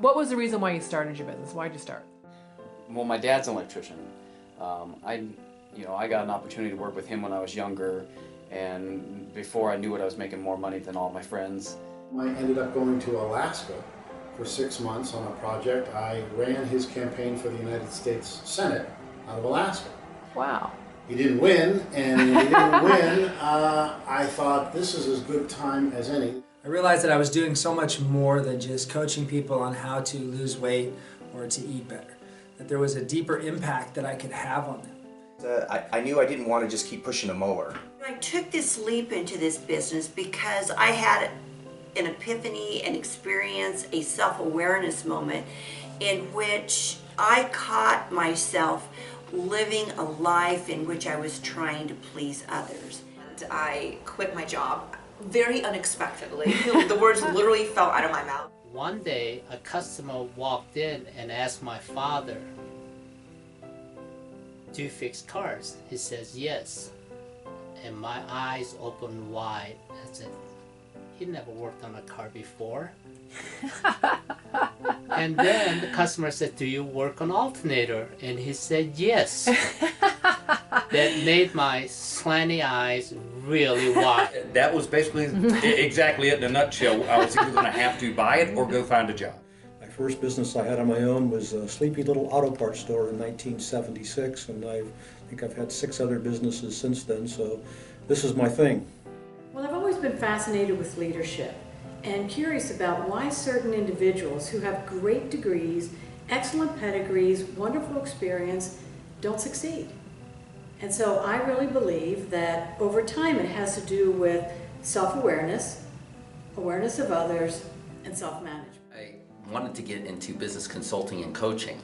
What was the reason why you started your business? Why'd you start? Well, my dad's an electrician. I got an opportunity to work with him when I was younger, and before I knew it, I was making more money than all my friends. I ended up going to Alaska for 6 months on a project. I ran his campaign for the United States Senate out of Alaska. Wow. He didn't win, and when he didn't win, I thought this is as good time as any. I realized that I was doing so much more than just coaching people on how to lose weight or to eat better. That there was a deeper impact that I could have on them. I knew I didn't want to just keep pushing them over. I took this leap into this business because I had an epiphany, an experience, a self-awareness moment in which I caught myself living a life in which I was trying to please others. And I quit my job very unexpectedly. The words literally fell out of my mouth. One day, a customer walked in and asked my father, "Do you fix cars?" He says, "Yes." And my eyes opened wide. I said, "He never worked on a car before." And then the customer said, "Do you work on alternator?" And he said, "Yes." That made my slanty eyes really wide. That was basically exactly it in a nutshell. I was either going to have to buy it or go find a job. My first business I had on my own was a sleepy little auto parts store in 1976, and I think I've had 6 other businesses since then, so this is my thing. Well, I've always been fascinated with leadership and curious about why certain individuals who have great degrees, excellent pedigrees, wonderful experience, don't succeed. And so I really believe that over time it has to do with self-awareness, awareness of others, and self-management. I wanted to get into business consulting and coaching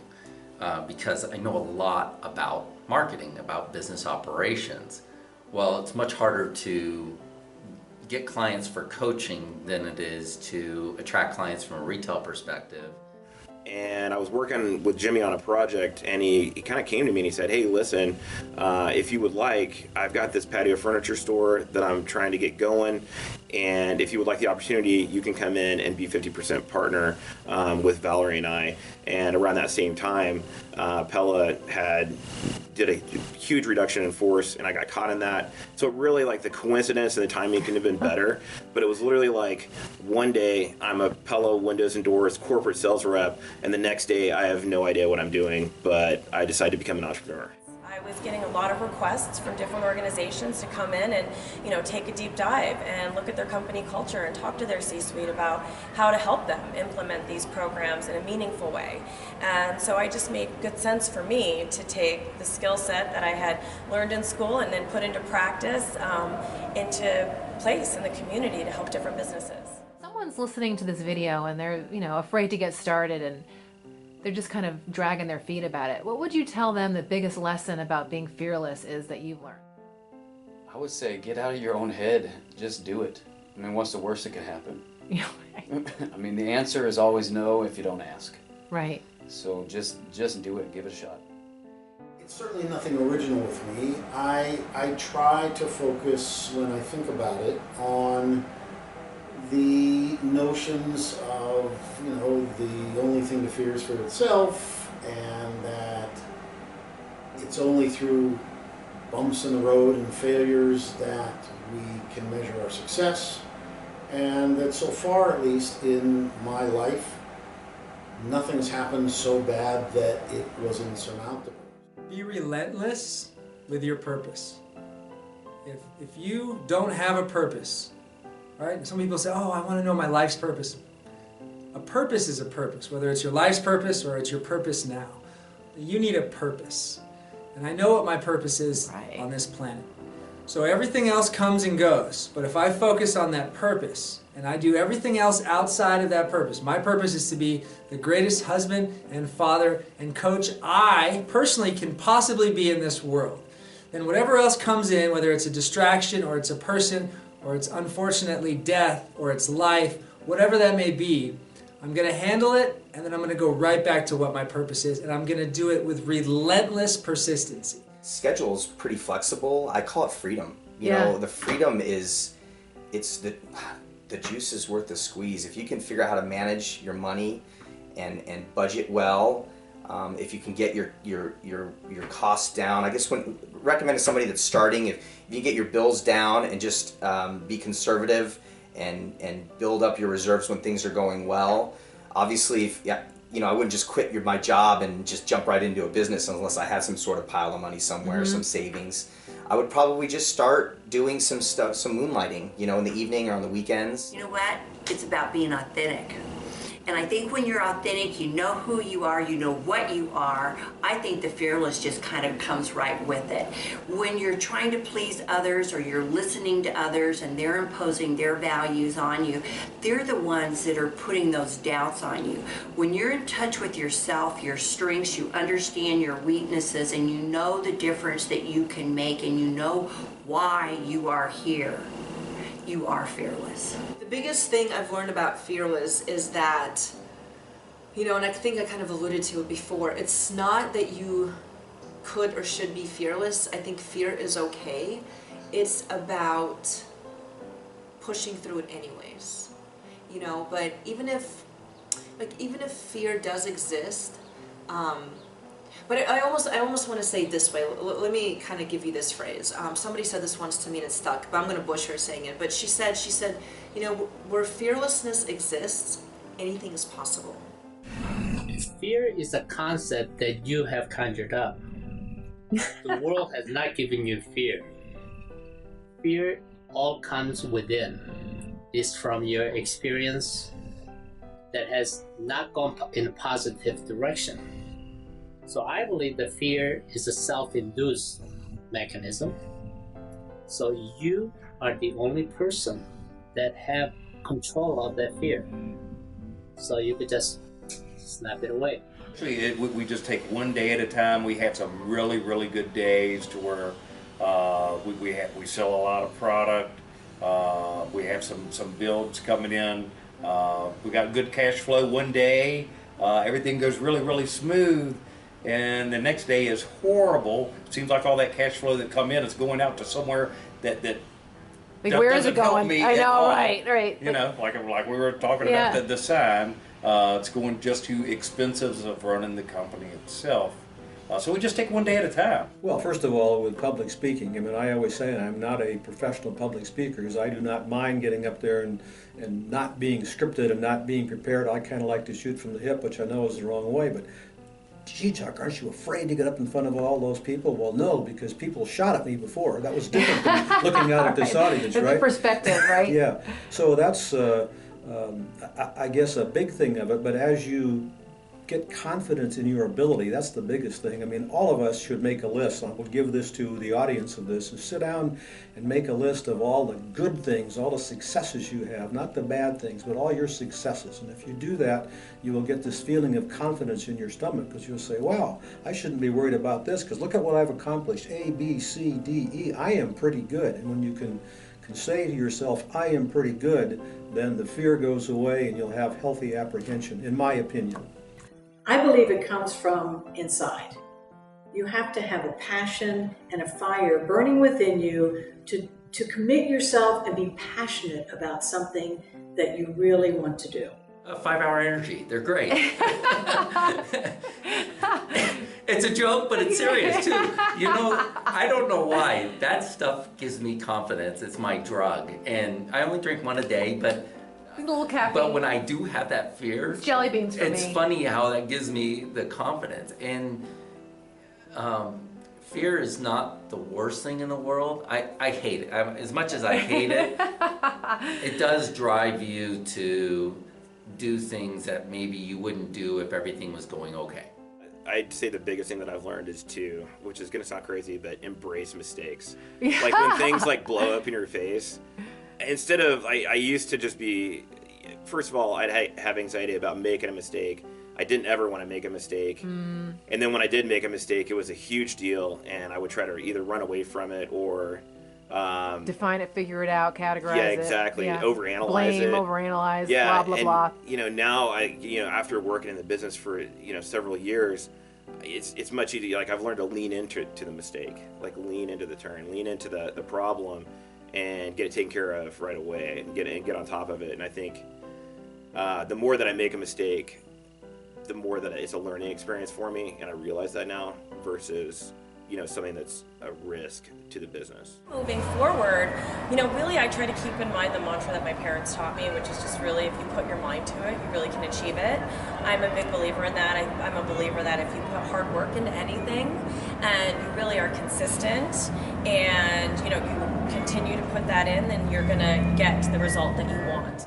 because I know a lot about marketing, about business operations. Well, it's much harder to get clients for coaching than it is to attract clients from a retail perspective. And I was working with Jimmy on a project, and he kind of came to me and he said, "Hey, listen, if you would like, I've got this patio furniture store that I'm trying to get going, and if you would like the opportunity, you can come in and be 50% partner with Valerie and I." And around that same time, Pella did a huge reduction in force, and I got caught in that. So really, like, the coincidence and the timing couldn't have been better, but it was literally like one day I'm a Pella windows and doors corporate sales rep, and the next day I have no idea what I'm doing, but I decided to become an entrepreneur. I was getting a lot of requests from different organizations to come in and, take a deep dive and look at their company culture and talk to their C-suite about how to help them implement these programs in a meaningful way. And so I just made good sense for me to take the skill set that I had learned in school and then put into practice into place in the community to help different businesses. Someone's listening to this video and they're, afraid to get started and they're just kind of dragging their feet about it. What would you tell them the biggest lesson about being fearless is that you've learned? I would say get out of your own head. Just do it. I mean, what's the worst that could happen? I mean, the answer is always no if you don't ask. Right. So just do it. Give it a shot. It's certainly nothing original with me. I try to focus, when I think about it, on the notions of, the only thing to fear is fear itself, and that it's only through bumps in the road and failures that we can measure our success, and that so far, at least in my life, nothing's happened so bad that it was insurmountable. Be relentless with your purpose. If you don't have a purpose, right? Some people say, "Oh, I want to know my life's purpose." A purpose is a purpose, whether it's your life's purpose or it's your purpose now. You need a purpose. And I know what my purpose is on this planet. So everything else comes and goes. But if I focus on that purpose and I do everything else outside of that purpose, my purpose is to be the greatest husband and father and coach I personally can possibly be in this world. Then whatever else comes in, whether it's a distraction or it's a person or it's unfortunately death or it's life, whatever that may be, I'm going to handle it, and then I'm going to go right back to what my purpose is, and I'm going to do it with relentless persistency. Schedule's pretty flexible. I call it freedom. You know, the freedom is, it's the juice is worth the squeeze. If you can figure out how to manage your money and budget well. If you can get your costs down, I guess recommend to somebody that's starting, if you get your bills down and just be conservative and build up your reserves when things are going well. Obviously, I wouldn't just quit my job and just jump right into a business unless I had some sort of pile of money somewhere, some savings. I would probably just start doing some stuff, some moonlighting, in the evening or on the weekends. You know what? It's about being authentic. And I think when you're authentic, you know who you are, you know what you are. I think the fearless just kind of comes right with it. When you're trying to please others or you're listening to others and they're imposing their values on you, they're the ones that are putting those doubts on you. When you're in touch with yourself, your strengths, you understand your weaknesses, and you know the difference that you can make, and you know why you are here, you are fearless. The biggest thing I've learned about fearless is that, and I think I kind of alluded to it before, it's not that you could or should be fearless. I think fear is okay. It's about pushing through it anyways, but even if fear does exist, but I almost want to say it this way. Let me kind of give you this phrase. Somebody said this once to me and it stuck, but I'm going to butcher saying it. But she said, where fearlessness exists, anything is possible. Fear is a concept that you have conjured up. The world has not given you fear. Fear all comes within. It's from your experience that has not gone in a positive direction. So I believe that fear is a self-induced mechanism. So you are the only person that have control of that fear. So you could just snap it away. Actually, we just take one day at a time. We have some really, really good days to where we sell a lot of product. We have some builds coming in. We got good cash flow one day. Everything goes really, really smooth. And the next day is horrible. It seems like all that cash flow that come in is going out to somewhere that where is it going? I know, right. Like we were talking about the sign. It's going just to expenses of running the company itself. So we just take one day at a time. Well, first of all, with public speaking, I always say I'm not a professional public speaker, because I do not mind getting up there and not being scripted and not being prepared. I kind of like to shoot from the hip, which I know is the wrong way, but gee, Chuck, aren't you afraid to get up in front of all those people? Well, no, because people shot at me before. That was different than looking out at this audience, right? The perspective, right? Yeah. So that's, I guess, a big thing of it. But as you get confidence in your ability, that's the biggest thing. All of us should make a list. I will give this to the audience of this, is sit down and make a list of all the good things, all the successes you have, not the bad things, but all your successes. And if you do that, you will get this feeling of confidence in your stomach, because you'll say, wow, I shouldn't be worried about this, because look at what I've accomplished. A, B, C, D, E, I am pretty good. And when you can say to yourself, I am pretty good, then the fear goes away and you'll have healthy apprehension, in my opinion. I believe it comes from inside. You have to have a passion and a fire burning within you to commit yourself and be passionate about something that you really want to do. 5-Hour Energy, they're great. It's a joke, but it's serious too. I don't know why. That stuff gives me confidence. It's my drug. And I only drink one a day, but a little caffeine. But when I do have that fear, it's jelly beans for me. It's funny how that gives me the confidence. And fear is not the worst thing in the world. I hate it. As much as I hate it, it does drive you to do things that maybe you wouldn't do if everything was going okay. I'd say the biggest thing that I've learned is to, which is going to sound crazy, but embrace mistakes. Like when things blow up in your face, instead of, I used to just be, first of all, I'd have anxiety about making a mistake. I didn't ever want to make a mistake. And then when I did make a mistake, it was a huge deal, and I would try to either run away from it or define it, figure it out, categorize it. Yeah, exactly. Overanalyze Blame, it. overanalyze, yeah, blah, blah, and, now after working in the business for, several years, it's much easier. I've learned to lean into the mistake, lean into the turn, lean into the problem, and get it taken care of right away, and get on top of it. And I think the more that I make a mistake, the more that it's a learning experience for me, and I realize that now, versus, you know, something that's a risk to the business. Moving forward, you know, really I try to keep in mind the mantra that my parents taught me, which is just really, if you put your mind to it, you really can achieve it. I'm a big believer in that. I'm a believer that if you put hard work into anything and you really are consistent and, you know, you continue to put that in, then you're gonna get the result that you want.